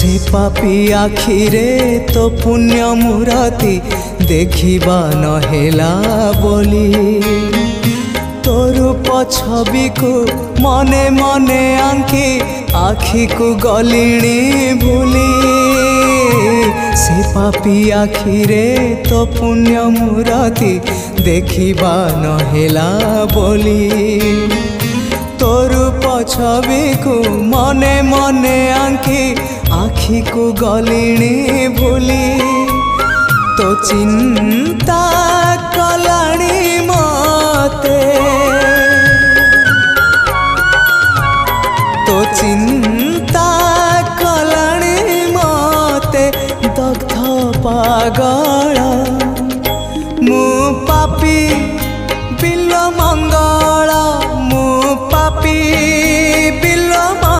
से पापी आखिरे तो पुण्य मूर्ति देखिबा नहेला बोली तोर छवि को मने मने आंकी आखि को गलिणी भूली से पापी आखिरे तो पुण्य मूर्ति देखिबा नहेला बोली तोर छवि को मने मने आंकी आखि को गलिणी भूली तो चिंता कलाणी मते तो चिंता कलाणी मते दग्ध पागल